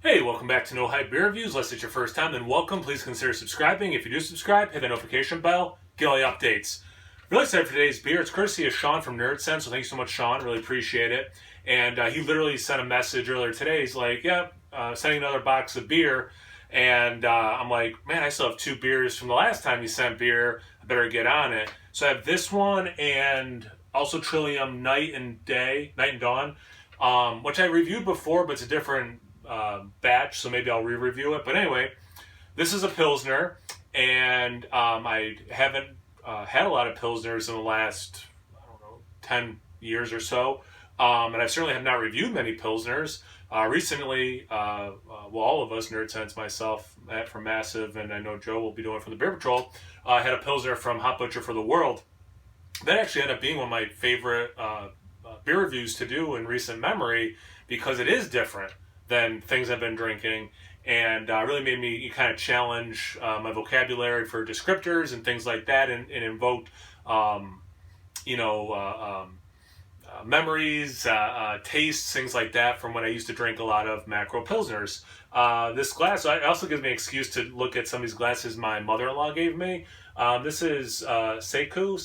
Hey, welcome back to No Hype Beer Reviews. Unless it's your first time, then welcome. Please consider subscribing. If you do subscribe, hit that notification bell, get all the updates. Really excited for today's beer. It's courtesy of Sean from Nerdsense, so thanks so much, Sean. Really appreciate it. And he literally sent a message earlier today. He's like, sending another box of beer. And I'm like, man, I still have two beers from the last time you sent beer. I better get on it. So I have this one and also Trillium Night and Dawn, which I reviewed before, but it's a different batch, so maybe I'll re-review it. But anyway, this is a Pilsner, and I haven't had a lot of Pilsners in the last, 10 years or so. And I certainly have not reviewed many Pilsners. Recently, all of us, Nerdsense, myself, Matt from Massive, and I know Joe will be doing it from the Beer Patrol, had a Pilsner from Hot Butcher for the World. That actually ended up being one of my favorite beer reviews to do in recent memory because it is different than things I've been drinking, and really made me kind of challenge my vocabulary for descriptors and things like that, and invoked, memories, tastes, things like that from when I used to drink a lot of macro pilsners. This glass also gives me an excuse to look at some of these glasses my mother-in-law gave me. This is Saku,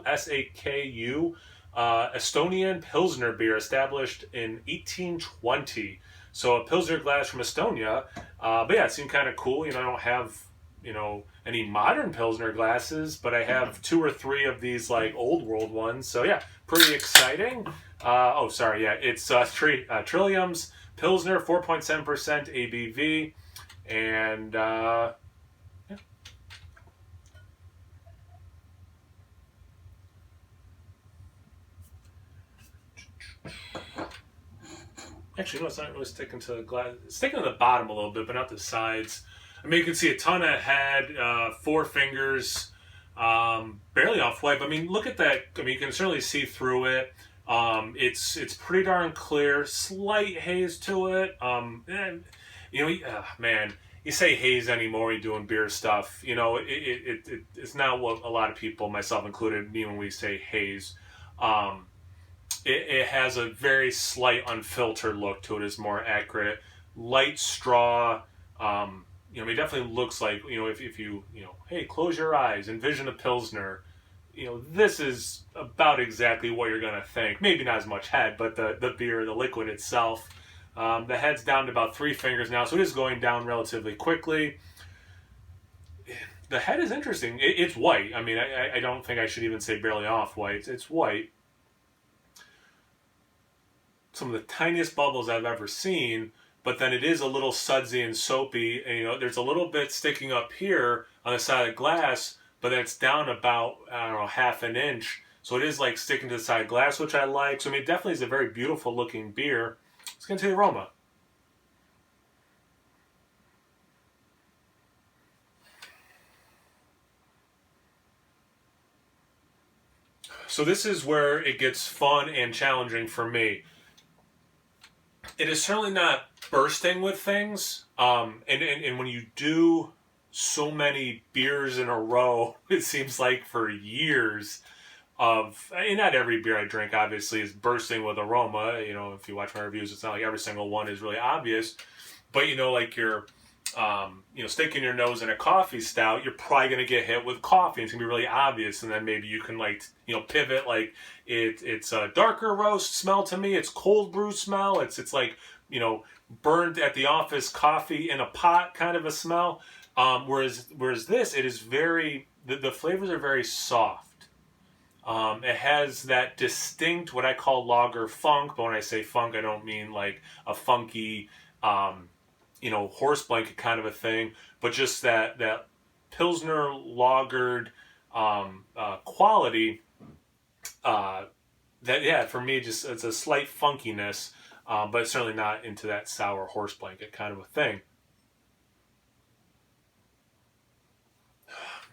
S-A-K-U, Estonian Pilsner beer established in 1820. So a Pilsner glass from Estonia. But yeah, it seemed kind of cool. I don't have, any modern Pilsner glasses, but I have two or three of these like old world ones. So yeah, pretty exciting. It's Trillium's Pilsner, 4.7% ABV. And yeah. Actually, no, it's not really sticking to the glass. It's sticking to the bottom a little bit, but not the sides. I mean, you can see a ton of head, four fingers, barely off white. But I mean, look at that. I mean, you can certainly see through it. It's pretty darn clear. Slight haze to it. Man, you say haze anymore when you're doing beer stuff. It's not what a lot of people, myself included, mean when we say haze. It has a very slight unfiltered look to it, is more accurate. Light straw. It definitely looks like, if you, hey, close your eyes, envision a Pilsner. This is about exactly what you're going to think. Maybe not as much head, but the beer, the liquid itself. The head's down to about 3 fingers now, so it is going down relatively quickly. The head is interesting. It's white. I mean, I don't think I should even say barely off white. It's white. Some of the tiniest bubbles I've ever seen, but then it is a little sudsy and soapy, and there's a little bit sticking up here on the side of the glass, but then it's down about, half an inch, so it is like sticking to the side of the glass, which I like. So I mean, it definitely is a very beautiful looking beer. Let's get into the aroma. So this is where it gets fun and challenging for me. It is certainly not bursting with things, and when you do so many beers in a row, it seems like for years and not every beer I drink obviously is bursting with aroma. If you watch my reviews, it's not like every single one is really obvious, but like you're sticking your nose in a coffee stout, you're probably going to get hit with coffee. It's going to be really obvious, and then maybe you can pivot, like it's a darker roast smell to me, it's cold brew smell, it's like burned at the office coffee in a pot kind of a smell. Whereas this, it is very, the flavors are very soft. It has that distinct, what I call lager funk, but when I say funk, I don't mean like a funky, horse blanket kind of a thing, but just that Pilsner lagered quality. For me, just it's a slight funkiness, but it's certainly not into that sour horse blanket kind of a thing.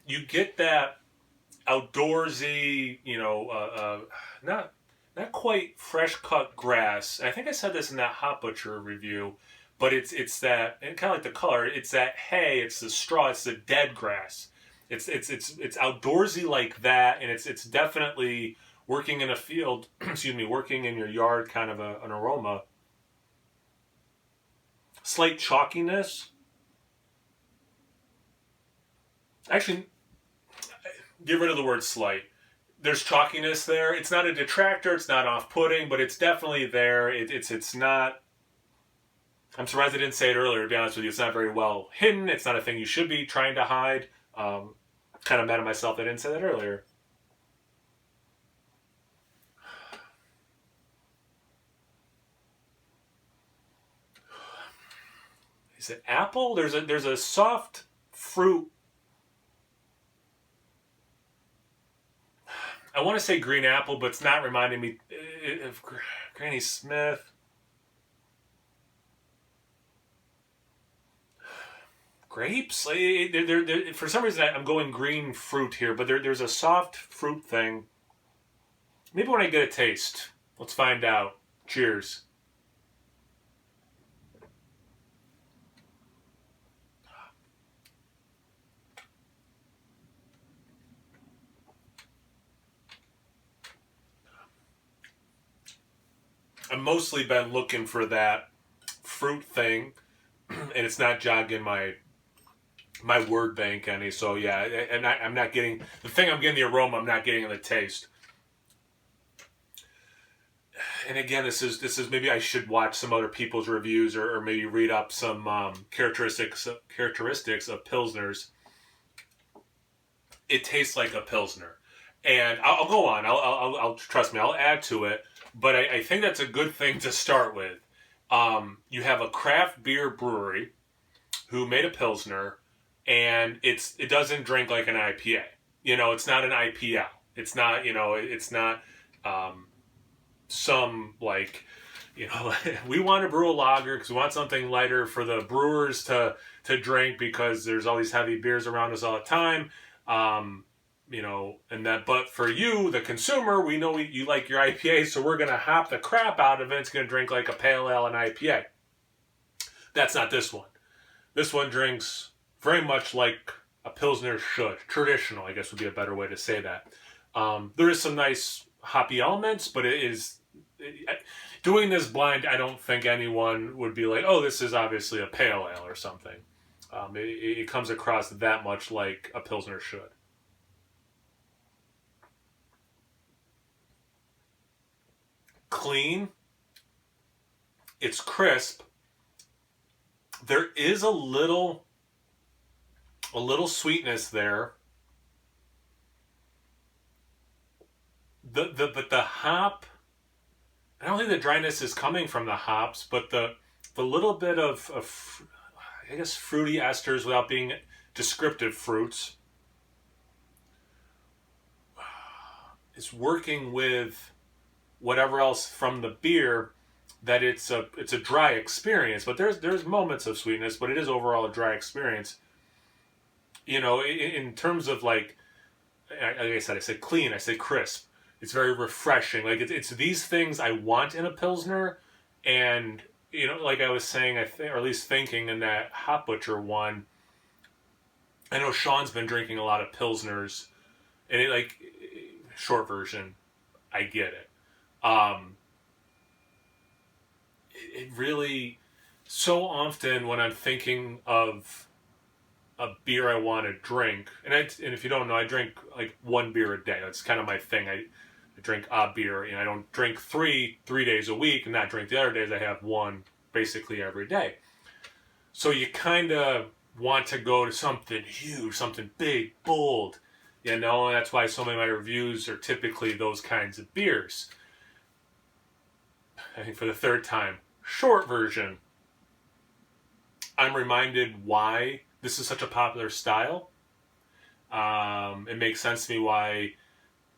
You get that outdoorsy, not quite fresh cut grass. I think I said this in that Hot Butcher review, but it's that, and kind of like the color. It's that hay. It's the straw. It's the dead grass. It's outdoorsy like that, and it's definitely working in a field. Working in your yard, kind of an aroma. slight chalkiness. Actually, get rid of the word slight. There's chalkiness there. It's not a detractor. It's not off-putting, but it's definitely there. It's not. I'm surprised I didn't say it earlier. To be honest with you, it's not very well hidden. It's not a thing you should be trying to hide. Kind of mad at myself that I didn't say that earlier. Is it apple? There's a soft fruit. I want to say green apple, but it's not reminding me of Granny Smith. Grapes? For some reason, I'm going green fruit here, but there's a soft fruit thing. Maybe when I get a taste. Let's find out. Cheers. I've mostly been looking for that fruit thing, and it's not jogging my word bank any. So yeah, and I'm not getting the thing. I'm getting the aroma. I'm not getting the taste. And again, this is maybe I should watch some other people's reviews or maybe read up some characteristics of pilsners. It tastes like a pilsner, and I'll go on. I'll trust me. I'll add to it. But I think that's a good thing to start with. You have a craft beer brewery who made a pilsner, and it doesn't drink like an IPA. It's not an IPL. It's not it's not some like we want to brew a lager because we want something lighter for the brewers to drink because there's all these heavy beers around us all the time. But for you, the consumer, we know you like your IPA, so we're going to hop the crap out of it. It's going to drink like a pale ale and IPA. That's not this one. This one drinks very much like a Pilsner should. Traditional, I guess would be a better way to say that. There is some nice hoppy elements, but doing this blind, I don't think anyone would be like, oh, this is obviously a pale ale or something. It comes across that much like a Pilsner should. Clean. It's crisp. There is a little sweetness there. But the hop, I don't think the dryness is coming from the hops, but the little bit of I guess fruity esters without being descriptive fruits is working with whatever else from the beer, that it's a dry experience. But there's moments of sweetness, but it is overall a dry experience. In terms of like I said, I say clean, I say crisp. It's very refreshing. Like it's these things I want in a pilsner, and like I was saying, or at least thinking in that Hop Butcher one. I know Sean's been drinking a lot of pilsners, and short version, I get it. It really, so often when I'm thinking of a beer I want to drink, and if you don't know, I drink like one beer a day. That's kind of my thing. I drink a beer, I don't drink three days a week and not drink the other days. I have one basically every day. So you kind of want to go to something huge, something big, bold, and that's why so many of my reviews are typically those kinds of beers. I think for the third time, short version, I'm reminded why this is such a popular style. It makes sense to me why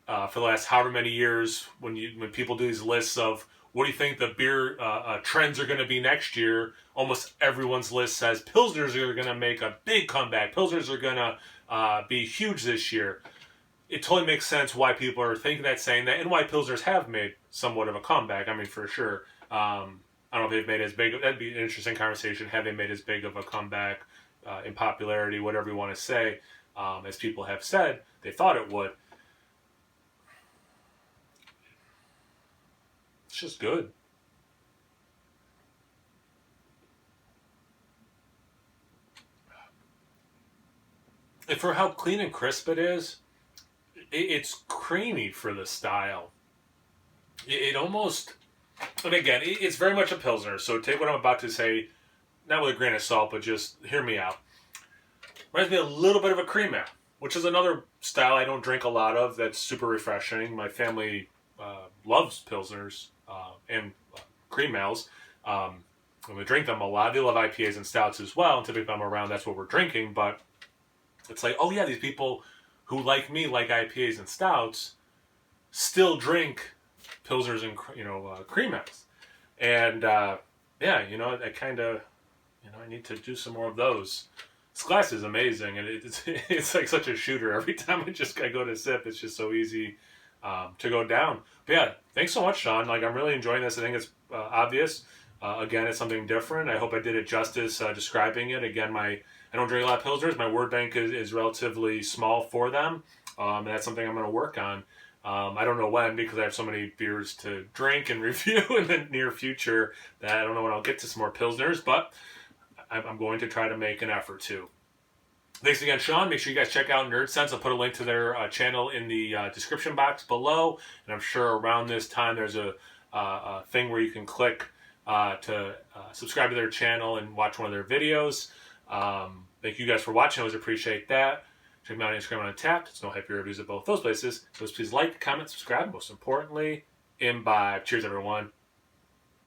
for the last however many years, when people do these lists of what do you think the beer trends are going to be next year, almost everyone's list says Pilsners are going to make a big comeback. Pilsners are going to be huge this year. It totally makes sense why people are thinking that, saying that, and why Pilsners have made somewhat of a comeback. I mean, for sure. I don't know if they've made as big. That'd be an interesting conversation. Have they made as big of a comeback in popularity, whatever you want to say, as people have said they thought it would? It's just good. And for how clean and crisp it is, it's creamy for the style. It almost, and again, it's very much a Pilsner, so take what I'm about to say, not with a grain of salt, but just hear me out. Reminds me a little bit of a cream ale, which is another style I don't drink a lot of that's super refreshing. My family loves Pilsners and cream ales. And we drink them a lot. They love IPAs and stouts as well, and typically if I'm around, that's what we're drinking, but it's like, oh yeah, these people who like me like IPAs and stouts still drink Pilsners and cream ales. And yeah, I kind of, I need to do some more of those. This glass is amazing, and it's like such a shooter. Every time I go to sip, it's just so easy to go down. But yeah, thanks so much, Sean. Like, I'm really enjoying this. I think it's obvious. Again, it's something different. I hope I did it justice describing it. Again, I don't drink a lot of Pilsners. My word bank is relatively small for them, and that's something I'm going to work on. I don't know when, because I have so many beers to drink and review in the near future that I don't know when I'll get to some more Pilsners, but I'm going to try to make an effort to. Thanks again, Sean. Make sure you guys check out Nerdsense. I'll put a link to their channel in the description box below, and I'm sure around this time there's a thing where you can click to subscribe to their channel and watch one of their videos. Thank you guys for watching. I always appreciate that. Check me out on Instagram and Untapped. It's no hype reviews at both those places. So please like, comment, subscribe. Most importantly, imbibe. Cheers, everyone.